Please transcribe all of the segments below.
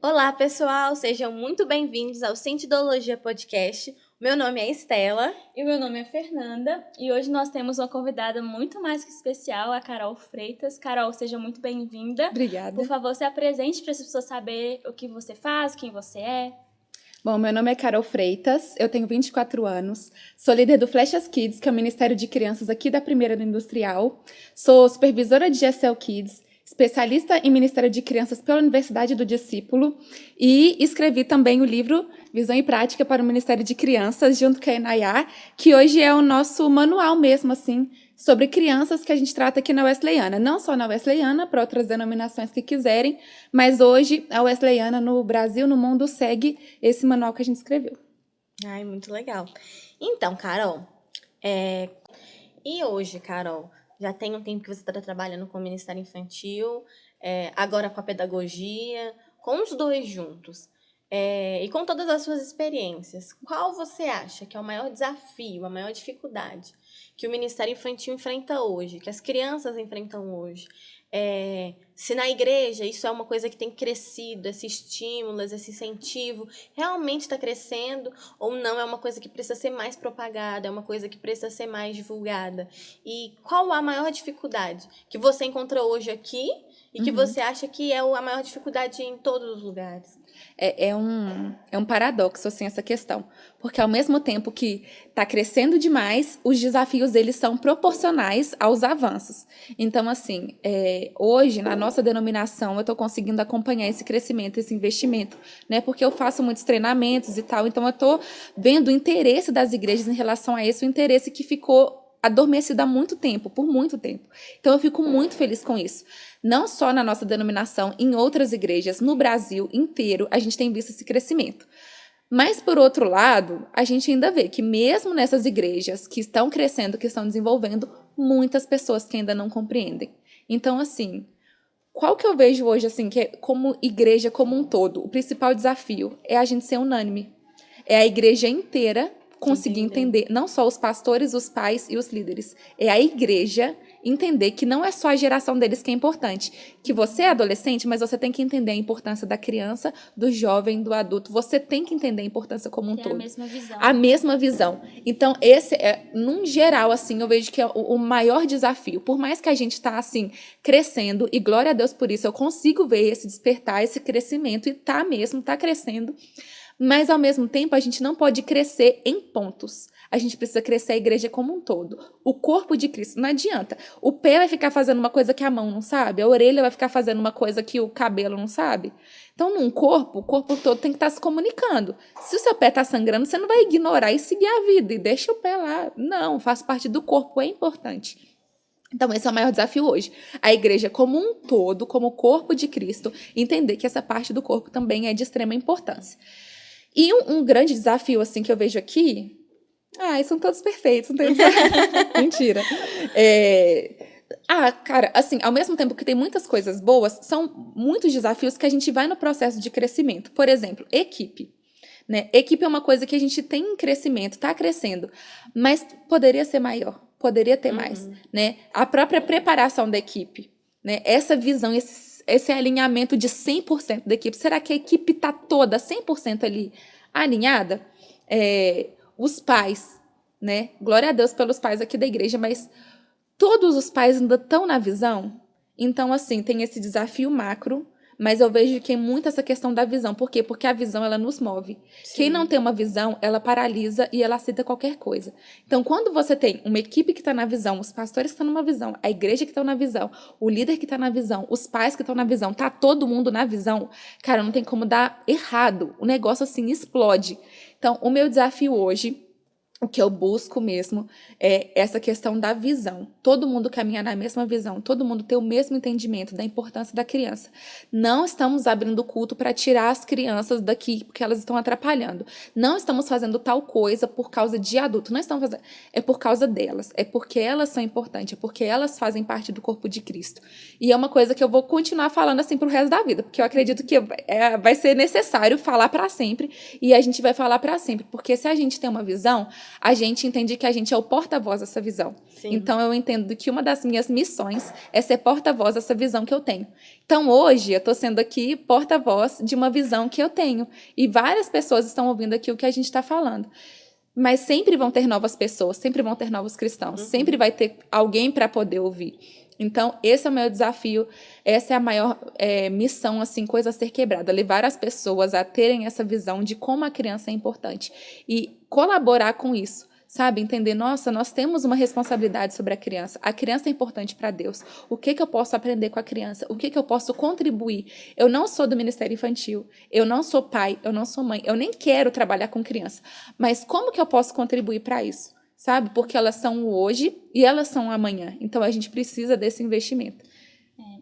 Olá, pessoal! Sejam muito bem-vindos ao Sentidologia Podcast. Meu nome é Estela. E meu nome é Fernanda. E hoje nós temos uma convidada muito mais que especial, a Carol Freitas. Carol, seja muito bem-vinda. Obrigada. Por favor, se apresente para as pessoas saberem o que você faz, quem você é. Bom, meu nome é Carol Freitas, eu tenho 24 anos, sou líder do Flechas Kids, que é o Ministério de Crianças aqui da Primeira do Industrial, sou supervisora de GSL Kids, especialista em Ministério de Crianças pela Universidade do Discípulo e escrevi também o livro Visão e Prática para o Ministério de Crianças, junto com a Enayá, que hoje é o nosso manual mesmo, assim, sobre crianças que a gente trata aqui na Wesleyana. Não só na Wesleyana, para outras denominações que quiserem, mas hoje a Wesleyana no Brasil, no mundo, segue esse manual que a gente escreveu. Ai, muito legal. Então, Carol, e hoje, Carol, já tem um tempo que você está trabalhando com o Ministério Infantil, agora com a pedagogia, com os dois juntos, e com todas as suas experiências. Qual você acha que é o maior desafio, a maior dificuldade que o Ministério Infantil enfrenta hoje, que as crianças enfrentam hoje? Se na igreja isso é uma coisa que tem crescido, esse estímulo, esse incentivo, realmente está crescendo ou não é uma coisa que precisa ser mais propagada, é uma coisa que precisa ser mais divulgada? E qual a maior dificuldade que você encontrou hoje aqui e que você acha que é a maior dificuldade em todos os lugares? É um paradoxo, assim, essa questão. Porque ao mesmo tempo que está crescendo demais, os desafios eles são proporcionais aos avanços. Então, assim, hoje, na nossa denominação, eu estou conseguindo acompanhar esse crescimento, esse investimento, né? Porque eu faço muitos treinamentos e tal, então eu estou vendo o interesse das igrejas em relação a isso, o interesse que ficou adormecido há muito tempo, por muito tempo. Então, eu fico muito feliz com isso. Não só na nossa denominação, em outras igrejas, no Brasil inteiro, a gente tem visto esse crescimento. Mas, por outro lado, a gente ainda vê que mesmo nessas igrejas que estão crescendo, que estão desenvolvendo, muitas pessoas que ainda não compreendem. Então, assim, qual que eu vejo hoje, assim, que é como igreja como um todo, o principal desafio é a gente ser unânime. É a igreja inteira conseguir entender, não só os pastores, os pais e os líderes, é a igreja entender que não é só a geração deles que é importante, que você é adolescente, mas você tem que entender a importância da criança, do jovem, do adulto, você tem que entender a importância como um todo. É a mesma visão. A mesma visão. Então, esse num geral, assim, eu vejo que é o maior desafio. Por mais que a gente está, assim, crescendo, e glória a Deus por isso, eu consigo ver esse despertar, esse crescimento, e tá crescendo. Mas, ao mesmo tempo, a gente não pode crescer em pontos. A gente precisa crescer a igreja como um todo. O corpo de Cristo, não adianta. O pé vai ficar fazendo uma coisa que a mão não sabe, a orelha vai ficar fazendo uma coisa que o cabelo não sabe. Então, num corpo, o corpo todo tem que estar se comunicando. Se o seu pé está sangrando, você não vai ignorar e seguir a vida e deixa o pé lá. Não, faz parte do corpo, é importante. Então, esse é o maior desafio hoje. A igreja como um todo, como o corpo de Cristo, entender que essa parte do corpo também é de extrema importância. E um grande desafio, assim, que eu vejo aqui... são todos perfeitos, não tem... Mentira. Cara, assim, ao mesmo tempo que tem muitas coisas boas, são muitos desafios que a gente vai no processo de crescimento. Por exemplo, equipe. Né? Equipe é uma coisa que a gente tem em crescimento, está crescendo, mas poderia ser maior, poderia ter mais. Né? A própria preparação da equipe, né? Essa visão, esse alinhamento de 100% da equipe. Será que a equipe está toda 100% ali alinhada? Os pais, né? Glória a Deus pelos pais aqui da igreja, mas todos os pais ainda estão na visão? Então, assim, tem esse desafio macro, mas eu vejo que é muito essa questão da visão. Por quê? Porque a visão, ela nos move. Sim. Quem não tem uma visão, ela paralisa e ela aceita qualquer coisa. Então, quando você tem uma equipe que está na visão, os pastores que estão numa visão, a igreja que está na visão, o líder que está na visão, os pais que estão na visão, tá todo mundo na visão, cara, não tem como dar errado. O negócio, assim, explode. Então, o meu desafio hoje, o que eu busco mesmo é essa questão da visão. Todo mundo caminha na mesma visão, todo mundo tem o mesmo entendimento da importância da criança. Não estamos abrindo culto para tirar as crianças daqui porque elas estão atrapalhando. Não estamos fazendo tal coisa por causa de adulto. Não estamos fazendo. É por causa delas. É porque elas são importantes. É porque elas fazem parte do corpo de Cristo. E é uma coisa que eu vou continuar falando assim pro resto da vida, porque eu acredito que vai ser necessário falar para sempre e a gente vai falar para sempre. Porque se a gente tem uma visão, a gente entende que a gente é o porta-voz dessa visão. Sim. Então, eu entendo que uma das minhas missões é ser porta-voz dessa visão que eu tenho. Então, hoje, eu estou sendo aqui porta-voz de uma visão que eu tenho. E várias pessoas estão ouvindo aqui o que a gente está falando. Mas sempre vão ter novas pessoas, sempre vão ter novos cristãos, sempre vai ter alguém para poder ouvir. Então, esse é o meu desafio, essa é a maior missão, assim, coisa a ser quebrada, levar as pessoas a terem essa visão de como a criança é importante e colaborar com isso, sabe? Entender, nossa, nós temos uma responsabilidade sobre a criança é importante para Deus, o que eu posso aprender com a criança, o que eu posso contribuir. Eu não sou do Ministério Infantil, eu não sou pai, eu não sou mãe, eu nem quero trabalhar com criança, mas como que eu posso contribuir para isso? Sabe? Porque elas são o hoje e elas são o amanhã. Então, a gente precisa desse investimento.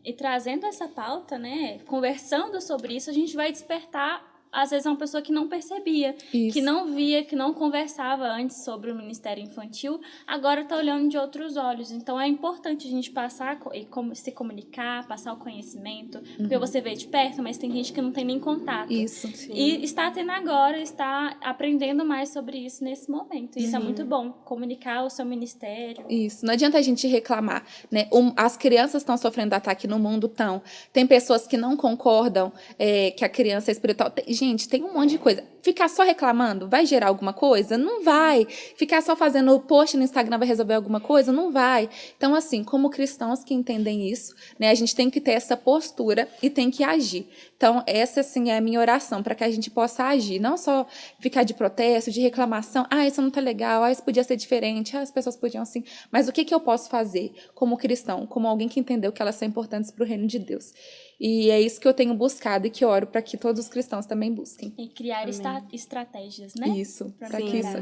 E trazendo essa pauta, né, conversando sobre isso, a gente vai despertar, às vezes, uma pessoa que não percebia, Isso. que não via, que não conversava antes sobre o Ministério Infantil, agora está olhando de outros olhos. Então, é importante a gente passar e se comunicar, passar o conhecimento, porque você vê de perto, mas tem gente que não tem nem contato. Isso. Sim. E está tendo agora, está aprendendo mais sobre isso nesse momento. Isso é muito bom, comunicar o seu ministério. Isso, não adianta a gente reclamar, né? As crianças estão sofrendo ataque no mundo, tem pessoas que não concordam que a criança é espiritual. Gente, tem um monte de coisa. Ficar só reclamando vai gerar alguma coisa? Não vai. Ficar só fazendo post no Instagram vai resolver alguma coisa? Não vai. Então, assim, como cristãos que entendem isso, né, a gente tem que ter essa postura e tem que agir. Então, essa, assim, é a minha oração, para que a gente possa agir. Não só ficar de protesto, de reclamação. Ah, isso não tá legal. Ah, isso podia ser diferente. Ah, as pessoas podiam assim. Mas o que eu posso fazer como cristão? Como alguém que entendeu que elas são importantes para o reino de Deus. E é isso que eu tenho buscado e que oro para que todos os cristãos também busquem. E criar estratégias, né? Isso, para que isso